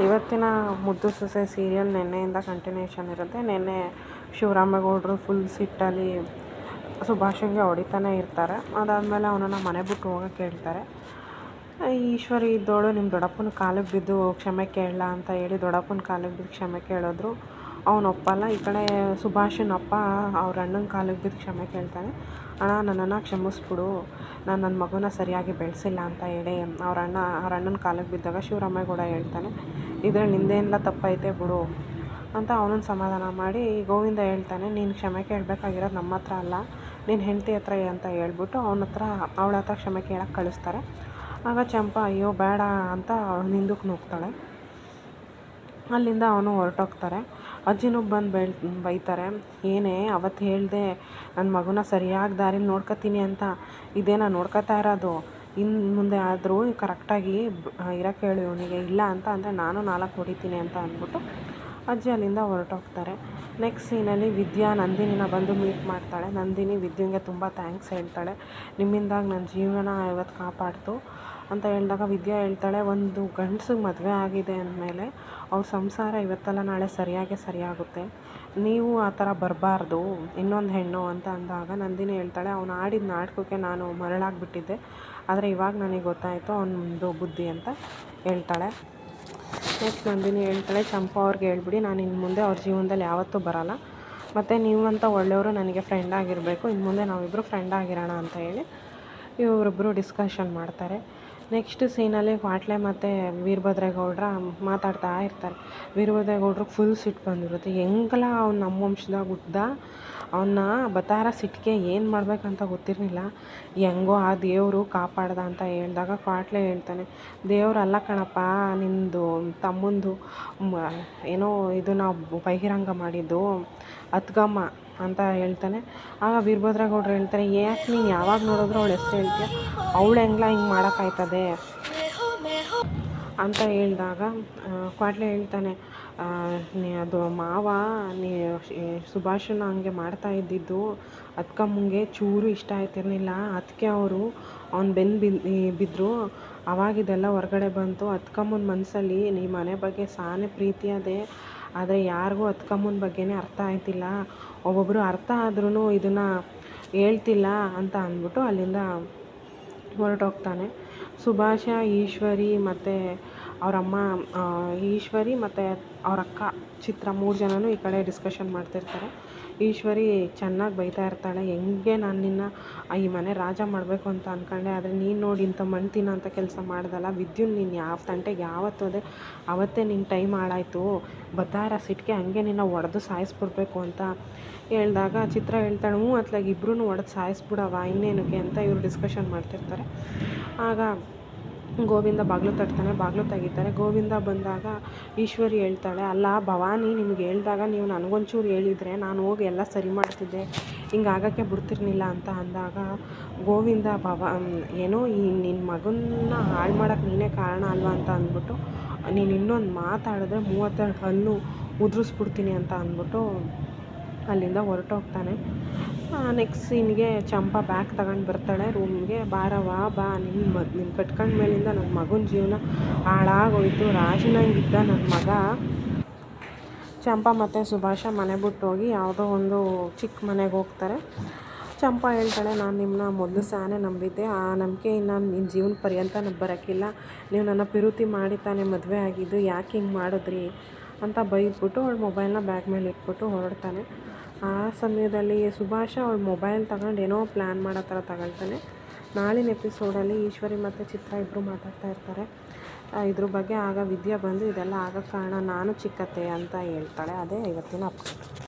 ಇವತ್ತಿನ ಮುದ್ದು ಸೊಸೆ ಸೀರಿಯಲ್ ನಿನ್ನೆಯಿಂದ ಕಂಟಿನ್ಯೂಷನ್ ಇರುತ್ತೆ. ನಿನ್ನೆ ಶಿವರಾಮೇಗೌಡರು ಫುಲ್ ಸಿಟ್ಟಲ್ಲಿ ಸುಭಾಷನ್ಗೆ ಹೊಡಿತಾನೆ ಇರ್ತಾರೆ. ಅದಾದಮೇಲೆ ಅವನನ್ನು ಮನೆ ಬಿಟ್ಟು ಹೋಗೋಕ್ಕೆ ಹೇಳ್ತಾರೆ. ಈಶ್ವರಿ ಇದ್ದೋಳು ನಿಮ್ಮ ದೊಡ್ಡಪ್ಪನ ಕಾಲಿಗೆ ಬಿದ್ದು ಕ್ಷಮೆ ಕೇಳಲ್ಲ ಅಂತ ಹೇಳಿ ದೊಡ್ಡಪ್ಪನ ಕಾಲಿಗೆ ಬಿದ್ದು ಕ್ಷಮೆ ಕೇಳಿದ್ರು. ಅವನು ಒಪ್ಪಲ್ಲ. ಈ ಕಡೆ ಸುಭಾಷನ ಅಪ್ಪ ಅವ್ರ ಅಣ್ಣನ ಕಾಲಿಗೆ ಬಿದ್ದು ಕ್ಷಮೆ ಕೇಳ್ತಾನೆ. ಅಣ್ಣ, ನನ್ನನ್ನು ಕ್ಷಮಿಸ್ಬಿಡು, ನಾನು ನನ್ನ ಮಗುನ ಸರಿಯಾಗಿ ಬೆಳೆಸಿಲ್ಲ ಅಂತ ಹೇಳಿ ಅವ್ರ ಅಣ್ಣನ ಕಾಲಿಗೆ ಬಿದ್ದಾಗ ಶಿವರಾಮೇಗೌಡ ಹೇಳ್ತಾನೆ, ಇದರಲ್ಲಿ ನಿಂದೇನೆಲ್ಲ ತಪ್ಪೈತೆ ಬಿಡು ಅಂತ ಅವನನ್ನು ಸಮಾಧಾನ ಮಾಡಿ ಗೋವಿಂದ ಹೇಳ್ತಾನೆ, ನೀನು ಕ್ಷಮೆ ಕೇಳಬೇಕಾಗಿರೋದು ನಮ್ಮ ಹತ್ರ ಅಲ್ಲ, ನಿನ್ನ ಹೆಂಡತಿ ಹತ್ರ ಅಂತ ಹೇಳ್ಬಿಟ್ಟು ಅವಳ ಹತ್ರ ಕ್ಷಮೆ ಕೇಳಕ್ಕೆ ಕಳಿಸ್ತಾರೆ. ಆಗ ಚಂಪಾ ಅಯ್ಯೋ ಬೇಡ ಅಂತ ಹಿಂದಕ್ಕೆ ನೂಗ್ತಾಳೆ. ಅಲ್ಲಿಂದ ಅವನು ಹೊರಟೋಗ್ತಾರೆ. ಅಜ್ಜಿನೂ ಬಂದು ಬೈತಾರೆ, ಏನೇ ಅವತ್ತು ಹೇಳಿದೆ ನನ್ನ ಮಗುನ ಸರಿಯಾಗಿ ದಾರಿಲಿ ನೋಡ್ಕೊತೀನಿ ಅಂತ, ಇದೇನಾ ನೋಡ್ಕೊತಾ ಇರೋದು, ಇನ್ನು ಮುಂದೆ ಆದರೂ ಕರೆಕ್ಟಾಗಿ ಇರೋಕ್ಕೆ ಹೇಳು ಇವನಿಗೆ, ಇಲ್ಲ ಅಂತ ಅಂದರೆ ನಾನು 4 ಹೊಡಿತೀನಿ ಅಂತ ಅಂದ್ಬಿಟ್ಟು ಅಜ್ಜಿ ಅಲ್ಲಿಂದ ಹೊರಟೋಗ್ತಾರೆ. ನೆಕ್ಸ್ಟ್ ಸೀನಲ್ಲಿ ವಿದ್ಯಾ ನಂದಿನಿನ ಬಂದು ಮೀಟ್ ಮಾಡ್ತಾಳೆ. ನಂದಿನಿ ವಿದ್ಯಂಗೆ ತುಂಬ ಥ್ಯಾಂಕ್ಸ್ ಹೇಳ್ತಾಳೆ, ನಿಮ್ಮಿಂದಾಗಿ ನನ್ನ ಜೀವನ ಇವತ್ತು ಕಾಪಾಡ್ತು ಅಂತ ಹೇಳಿದಾಗ ವಿದ್ಯಾ ಹೇಳ್ತಾಳೆ, ಒಂದು ಗಂಡಸಿಗೆ ಮದುವೆ ಆಗಿದೆ ಅಂದಮೇಲೆ ಅವ್ರ ಸಂಸಾರ ಇವತ್ತಲ್ಲ ನಾಳೆ ಸರಿಯಾಗುತ್ತೆ, ನೀವು ಆ ಥರ ಬರಬಾರ್ದು ಇನ್ನೊಂದು ಹೆಣ್ಣು ಅಂತ ಅಂದಾಗ ನಂದಿನಿ ಹೇಳ್ತಾಳೆ, ಅವನು ಆಡಿದ ನಾಟಕಕ್ಕೆ ನಾನು ಮರಳಾಗಿಬಿಟ್ಟಿದ್ದೆ, ಆದರೆ ಇವಾಗ ನನಗೆ ಗೊತ್ತಾಯಿತು ಅವನದು ಬುದ್ಧಿ ಅಂತ ಹೇಳ್ತಾಳೆ. ನೆಕ್ಸ್ಟ್ ನಂದಿನಿ ಹೇಳ್ತಾಳೆ, ಚಂಪಾ ಅವ್ರಿಗೆ ಹೇಳ್ಬಿಡಿ ನಾನು ಇನ್ನು ಮುಂದೆ ಅವ್ರ ಜೀವನದಲ್ಲಿ ಯಾವತ್ತೂ ಬರೋಲ್ಲ, ಮತ್ತು ನೀವಂತ ಒಳ್ಳೆಯವರು ನನಗೆ ಫ್ರೆಂಡ್ ಆಗಿರಬೇಕು, ಇನ್ನು ಮುಂದೆ ನಾವಿಬ್ಬರು ಫ್ರೆಂಡ್ ಆಗಿರೋಣ ಅಂತ ಹೇಳಿ ಇವರಿಬ್ಬರು ಡಿಸ್ಕಷನ್ ಮಾಡ್ತಾರೆ. ನೆಕ್ಸ್ಟ್ ಸೀನಲ್ಲಿ ಕ್ವಾಟ್ಲೆ ಮತ್ತು ವೀರಭದ್ರೇಗೌಡರ ಮಾತಾಡ್ತಾ ಇರ್ತಾರೆ. ವೀರಭದ್ರೇಗೌಡ್ರಿಗೆ ಫುಲ್ ಸಿಟ್ಟು ಬಂದಿರುತ್ತೆ, ಹೆಂಗಲ್ಲ ಅವ್ನು ನಮ್ಮ ವಂಶದಾಗ ಹುಟ್ದ, ಅವನ್ನ ಬತಾರ ಸಿಟ್ಟಿಗೆ ಏನು ಮಾಡಬೇಕಂತ ಗೊತ್ತಿರಲಿಲ್ಲ, ಹೆಂಗೋ ಆ ದೇವರು ಕಾಪಾಡ್ದ ಅಂತ ಹೇಳಿದಾಗ ಕ್ವಾಟ್ಲೆ ಹೇಳ್ತಾನೆ, ದೇವ್ರಲ್ಲ ಕಣಪ್ಪ, ನಿಂದು ತಮ್ಮಂದು ಏನೋ ಇದು ನಾವು ಬಹಿರಂಗ ಮಾಡಿದ್ದು ಅತ್ಗಮ್ಮ ಅಂತ ಹೇಳ್ತಾನೆ. ಆಗ ವೀರಭದ್ರೇಗೌಡರು ಹೇಳ್ತಾರೆ, ಯಾಕೆ ನೀನು ಯಾವಾಗ ನೋಡಿದ್ರು ಅವಳ ಹೆಸರು ಹೇಳ್ತೀಯ, ಅವಳು ಹೆಂಗ್ಲ ಹಿಂಗೆ ಮಾಡೋಕ್ಕಾಯ್ತದೆ ಅಂತ ಹೇಳಿದಾಗ ಕ್ವಾಟ್ಲೆ ಹೇಳ್ತಾನೆ, ಅದು ಮಾವ ಸುಭಾಷನ ಹಂಗೆ ಮಾಡ್ತಾ ಇದ್ದಿದ್ದು ಅತ್ಕಮ್ಮಂಗೆ ಚೂರು ಇಷ್ಟ ಆಯ್ತಿರಲಿಲ್ಲ, ಅದಕ್ಕೆ ಅವರು ಅವ್ನು ಬಿದ್ದರು, ಅವಾಗಿದೆಲ್ಲ ಹೊರಗಡೆ ಬಂತು, ಅತ್ಕಮ್ಮನ ಮನಸ್ಸಲ್ಲಿ ಈ ಮನೆ ಬಗ್ಗೆ ಸಾನೆ ಪ್ರೀತಿ ಅದೇ, ಆದರೆ ಯಾರಿಗೂ ಅತ್ಕಮ್ಮನ ಬಗ್ಗೆನೇ ಅರ್ಥ ಆಯ್ತಿಲ್ಲ, ಒಬ್ಬೊಬ್ಬರು ಅರ್ಥ ಆದ್ರೂ ಇದನ್ನು ಹೇಳ್ತಿಲ್ಲ ಅಂತ ಅಂದ್ಬಿಟ್ಟು ಅಲ್ಲಿಂದ ಹೊರಟೋಗ್ತಾನೆ. ಸುಭಾಷ, ಈಶ್ವರಿ ಮತ್ತು ಅವರಮ್ಮ ಈಶ್ವರಿ ಮತ್ತು ಅವ್ರ ಅಕ್ಕ ಚಿತ್ರ 3 ಜನನೂ ಈ ಕಡೆ ಡಿಸ್ಕಷನ್ ಮಾಡ್ತಿರ್ತಾರೆ. ಈಶ್ವರಿ ಚೆನ್ನಾಗಿ ಬೈತಾ ಇರ್ತಾಳೆ, ಹೆಂಗೆ ನಾನು ನಿನ್ನ ಈ ಮನೆ ರಾಜ ಮಾಡಬೇಕು ಅಂತ ಅಂದ್ಕೊಂಡೆ, ಆದರೆ ನೀನು ನೋಡಿ ಇಂಥ ಮಣ್ತಿನ ಅಂತ ಕೆಲಸ ಮಾಡ್ದಲ್ಲ, ವಿದ್ಯುನ್ ನೀನು ಯಾವ ತಂಟೆಗೆ ಯಾವತ್ತು ಅದೇ ಅವತ್ತೇ ನಿನ್ನ ಟೈಮ್ ಹಾಳಾಯಿತು, ಬತ್ತಾರ ಸಿಟ್ಟಿಗೆ ಹಂಗೆ ನಿನ್ನ ಹೊಡೆದು ಸಾಯಿಸ್ಬಿಡ್ಬೇಕು ಅಂತ ಹೇಳಿದಾಗ ಚಿತ್ರ ಹೇಳ್ತಾಳೆ, ಅತ್ಲಾಗ ಇಬ್ಬರೂ ಹೊಡೆದು ಸಾಯಿಸ್ಬಿಡವ ಇನ್ನೇನಕ್ಕೆ ಅಂತ ಇವರು ಡಿಸ್ಕಷನ್ ಮಾಡ್ತಿರ್ತಾರೆ. ಆಗ ಗೋವಿಂದ ಬಾಗಿಲು ತಟ್ತಾನೆ, ಬಾಗಿಲು ತೆಗಿತಾರೆ. ಗೋವಿಂದ ಬಂದಾಗ ಈಶ್ವರಿ ಹೇಳ್ತಾಳೆ, ಅಲ್ಲ ಭವಾನಿ, ನಿಮ್ಗೆ ಹೇಳಿದಾಗ ನೀವು ನನಗೊಂಚೂರು ಹೇಳಿದರೆ ನಾನು ಹೋಗಿ ಎಲ್ಲ ಸರಿ ಮಾಡ್ತಿದ್ದೆ, ಹಿಂಗೆ ಆಗೋಕ್ಕೆ ಬಿಡ್ತಿರ್ಲಿಲ್ಲ ಅಂತ ಅಂದಾಗ ಗೋವಿಂದ ಏನೋ ನಿನ್ನ ಮಗನ್ನ ಹಾಳು ಮಾಡೋಕ್ಕೆ ನೀನೇ ಕಾರಣ ಅಲ್ವಾ ಅಂತ ಅಂದ್ಬಿಟ್ಟು, ನೀನು ಇನ್ನೊಂದು ಮಾತಾಡಿದ್ರೆ 32 ಹಲ್ಲು ಉದುರಿಸ್ಬಿಡ್ತೀನಿ ಅಂತ ಅಂದ್ಬಿಟ್ಟು ಅಲ್ಲಿಂದ ಹೊರಟೋಗ್ತಾನೆ. ನೆಕ್ಸ್ಟ್ ಸೀನ್ಗೆ ಚಂಪಾ ಬ್ಯಾಗ್ ತಗೊಂಡು ಬರ್ತಾಳೆ ರೂಮ್ಗೆ, ಬಾರವಾ ಬಾ, ನಿನ್ನ ಕಟ್ಕೊಂಡ ಮೇಲಿಂದ ನನ್ನ ಮಗನ ಜೀವನ ಹಾಳಾಗೋಯ್ತು, ರಾಜನಂಗಿದ್ದ ನನ್ನ ಮಗ. ಚಂಪಾ ಮತ್ತು ಸುಭಾಷ ಮನೆ ಬಿಟ್ಟು ಹೋಗಿ ಯಾವುದೋ ಒಂದು ಚಿಕ್ಕ ಮನೆಗೆ ಹೋಗ್ತಾರೆ. ಚಂಪಾ ಹೇಳ್ತಾಳೆ, ನಾನು ನಿಮ್ಮನ್ನ ಮೊದಲು ಸಾನೆ ನಂಬಿದ್ದೆ, ಆ ನಂಬಿಕೆ ಇನ್ನು ನಿನ್ನ ಜೀವನ ಪರ್ಯಂತ ಬರೋಕ್ಕಿಲ್ಲ, ನೀವು ನನ್ನ ಪಿರುತಿ ಮಾಡಿ ತಾನೇ ಮದುವೆ ಆಗಿದ್ದು, ಯಾಕೆ ಹಿಂಗೆ ಮಾಡಿದ್ರಿ ಅಂತ ಬೈದ್ಬಿಟ್ಟು ಅವಳ ಮೊಬೈಲ್ನ ಬ್ಯಾಗ್ ಮೇಲೆ ಇಟ್ಬಿಟ್ಟು ಹೊರಡ್ತಾನೆ. ಆ ಸಮಯದಲ್ಲಿ ಸುಭಾಷ ಅವಳ ಮೊಬೈಲ್ ತಗೊಂಡು ಏನೋ ಪ್ಲ್ಯಾನ್ ಮಾಡೋ ಥರ ತಗೊಳ್ತಾನೆ. ನಾಳಿನ ಎಪಿಸೋಡಲ್ಲಿ ಈಶ್ವರಿ ಮತ್ತು ಚಿತ್ರ ಇಬ್ಬರು ಮಾತಾಡ್ತಾ ಇರ್ತಾರೆ ಇದ್ರ ಬಗ್ಗೆ. ಆಗ ವಿದ್ಯಾ ಬಂದು ಇದೆಲ್ಲ ಆಗೋಕ್ಕೆ ಕಾರಣ ನಾನು ಚಿಕ್ಕತ್ತೆ ಅಂತ ಹೇಳ್ತಾಳೆ. ಅದೇ ಇವತ್ತಿನ ಅಪ್ಡೇಟ್.